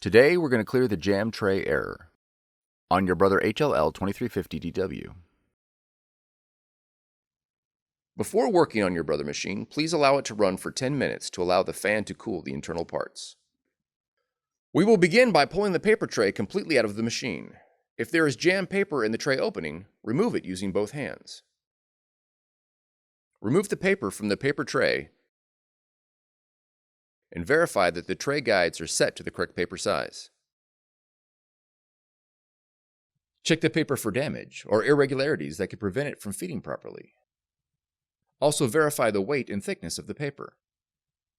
Today we're going to clear the jam tray error on your Brother HL-L2350DW. Before working on your Brother machine, please allow it to run for 10 minutes to allow the fan to cool the internal parts. We will begin by pulling the paper tray completely out of the machine. If there is jam paper in the tray opening, remove it using both hands. Remove the paper from the paper tray and verify that the tray guides are set to the correct paper size. Check the paper for damage or irregularities that could prevent it from feeding properly. Also verify the weight and thickness of the paper.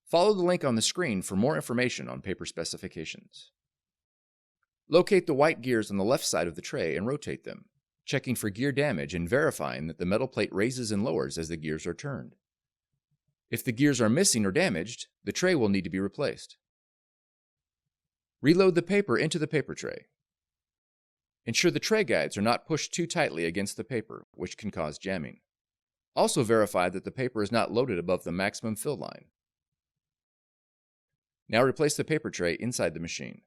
Follow the link on the screen for more information on paper specifications. Locate the white gears on the left side of the tray and rotate them, checking for gear damage and verifying that the metal plate raises and lowers as the gears are turned. If the gears are missing or damaged, the tray will need to be replaced. Reload the paper into the paper tray. Ensure the tray guides are not pushed too tightly against the paper, which can cause jamming. Also verify that the paper is not loaded above the maximum fill line. Now replace the paper tray inside the machine.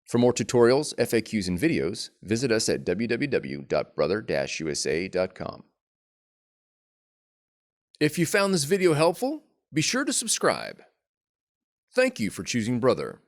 For more tutorials, FAQs, and videos, visit us at www.brother-usa.com. If you found this video helpful, be sure to subscribe. Thank you for choosing Brother.